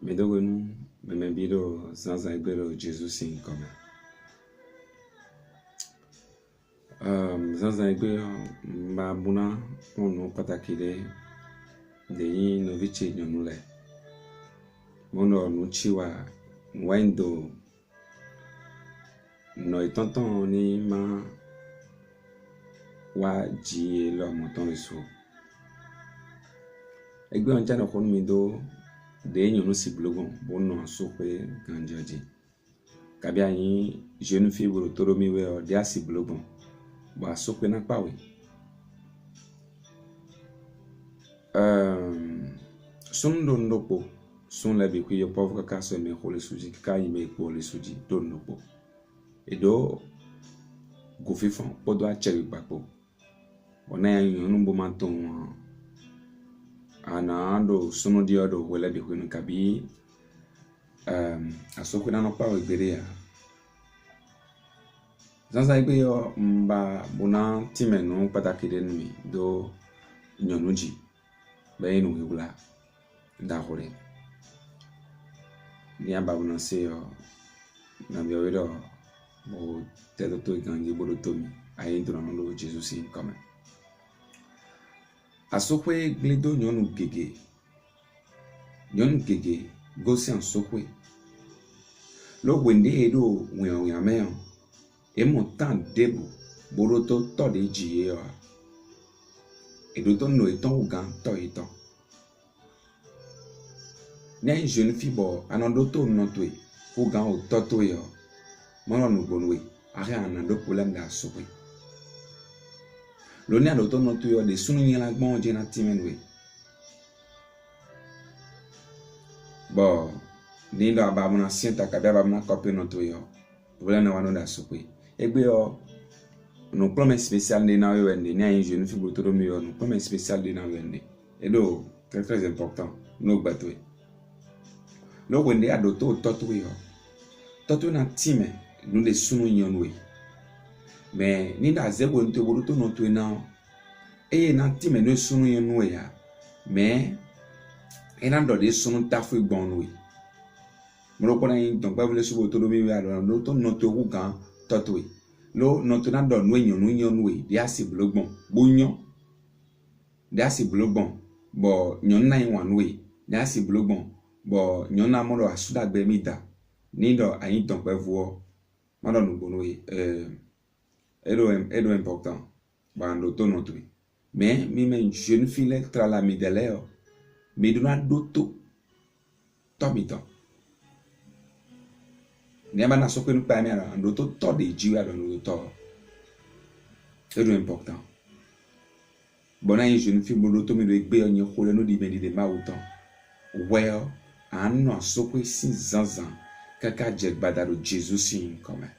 Medogonu, Memebido, Zanzaigbero, Jesus in common. Zanzaigbero, Babuna, Pono Patakide, de yin novice nyonule. Mono nuchiwa, Wendo, no tonton ni ma wa ji lo monton le so. Egbe on jana kon mi do de nyonu si blogon bonno so pe ganjoji. Kabia yin jeune fille bro toro mi we o dia si blogon. Ba so pe na pa we. Sun don nopo sun la bi ku yo pauvre ka so me khole suji ka yime ko le suji don nopo. Edo go fifon podo a cheri papo. Ona yon mbo manton ana ando sono di odo wala bi ku kabi asoko na no pa we ya. Zanza igbe yo mba bona timenu pataki de nui do nyonuji be inu wula da hore. Ni amba bona se yo na bi odo mo tedo to gangi bodo tomi ayi do na no Jesus in come. Asokwe gledo nyonu gege gosi ansokwe lo wende edo wen ameyan e montan debu boroto to de jiye o edo to no eton ugan to eton ni jeune fille bo anondo to no to e ugan o to yo mono no bonwe are anando problem da sokwe lo ni adoto no to yo de sunu yin la gbon je na timenwe bo ni do ababu na sienta ka bia babu na copy no to yo problem na wano da sokwe egbe yo no plan spécial de na yo ende ni ayin jeune fille botoro mi yo no plan spécial de na yo ende edo très important no gbatwe lo wende adoto to yo toto na time no de sunu yin we mais ni da zebo nto boroto no to na na time no sunu yin we ya mais ena do de sunu tafu gbon we mo ko na yin don pa vle subo to do mi we ado no to no to ku kan toto we lo no to na do no yin we dia si blogbon bonyo dia si blogbon bo nyon na yin wan we dia si blogbon bo nyon na mo do asuda gbe mi da ni do ayin don pa vuo ma do no bon we edo important ba ndo to no to mais mi men jeune fille tra la mideleo mi do na doto to mi to ni aba na so ko nu pa mi ara ndo to de jiwa do no to edo important bona yin jeune fille mo to mi do egbe onye khole no di me di ma utan well an no so ko sin zanzan kaka je gbadaro Jesus sin come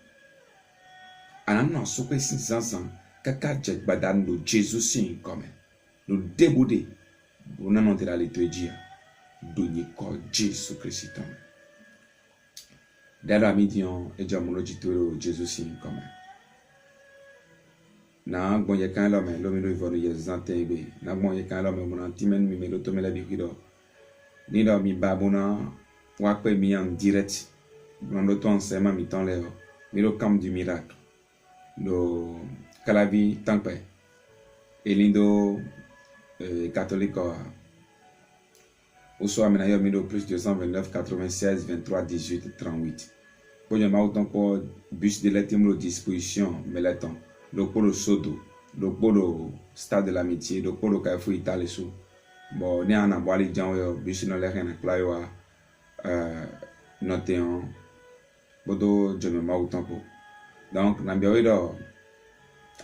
an no so ko sin zanzan kaka je gbadaro Jesus sin come no debude bona no te la liturgia do ni ko Jesus Christ tom dalo amidion e jamulo jitoro Jesus sin come na gbonye kan lo me lo mi lo ivonu ye zante ebe na gbonye kan lo me mo na timen mi me lo to me la bi kido ni do mi babuna wa pe mi en direct dans ton sema mi ton le mi lo camp du miracle do kalavi tankpe elindo catholique au soir maintenant mi do plus 229 96 23 18 38 pour je ma autant pour bus de l'étimo disposition meleton le polo sodo le polo stade de l'amitié le polo kafu italie sous bon ni ana boali jan yo bus no le ren playo notéon bodo je me ma autant pour donc na biawido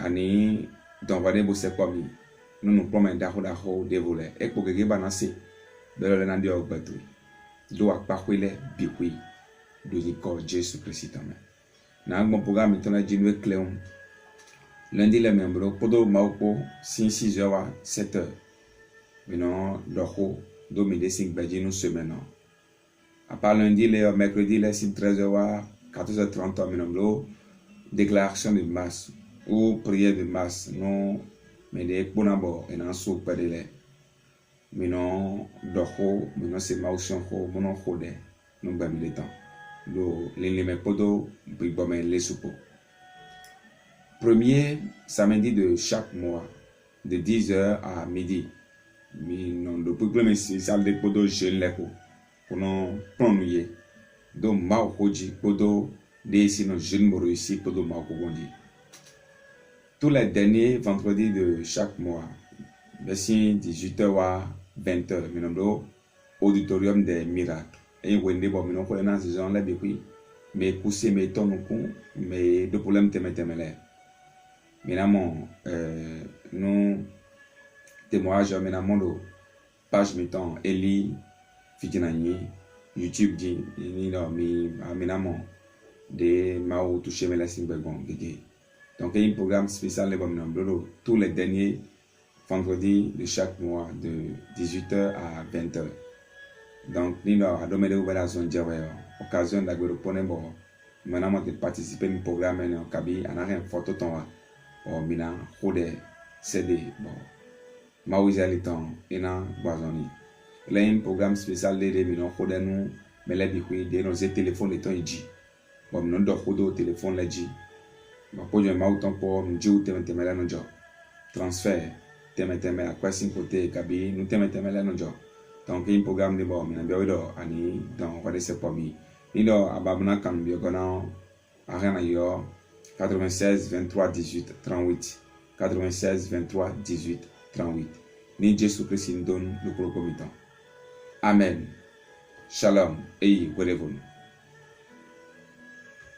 ani don vade bo se komi nous promet da ho dévolé e ko gege banasi de le na dio gbatu do akpakwele biwi do ni ko Jesus Christ amen na ngbo programme to na jinwe cléon lundi le membro podo maupo 6 heures 7 heures maintenant l'ho do mi de 5 badino semaine à part lundi le mercredi le 13 heures 14h30 maintenant déclaration de masse ou prière de masse non mais des bonabo et en sous pas de Maintenant, d'oho, maintenant c'est mausion ho, monon hode, nous bam le temps. Les mépodo, puis bon, les soupos. Premier samedi de chaque mois, de 10h à midi. Mais non, le problème c'est ça, les podo jeunes les pour nous prendre. Donc, mau hoji, podo, des sinon jeunes me réussi, podo mau kogondi. Tous les derniers vendredis de chaque mois, merci 18h à 20h, nous auditorium des miracles. Et wende bon, nous connaissons ces gens-là depuis, mais pousser mes tonnes, mais de problèmes témétémélés. Maintenant, nous témoignage maintenant page mettant Eli Fitinani YouTube dit ni non mi maintenant de mao toucher mes laissines bon gégé. Donc il y a un programme spécial les bon tous les derniers vendredis de chaque mois de 18h à 20h. Donc ni non à domaine de la zone diawé occasion d'aller reponer bon maintenant de participer au programme en kabi en rien photo ton o mina khode CD bon maouizali temps ina boisoni là un programme spécial de mina khode nous mais là bi de nos téléphones de temps iji bon non do khode téléphone là ji ba ko je mau temps pour nous ji ou teme là no jo transfert teme à quoi 5 côté kabi nous teme là no jo donc un programme de bon mina bi do ani dans quoi de c'est pour mi ni do ababna kan bi gona arena yo 96 23 18 38 96 23 18 38 ni Jésus Christ nous donne le procomitant. Amen. Shalom et whatever.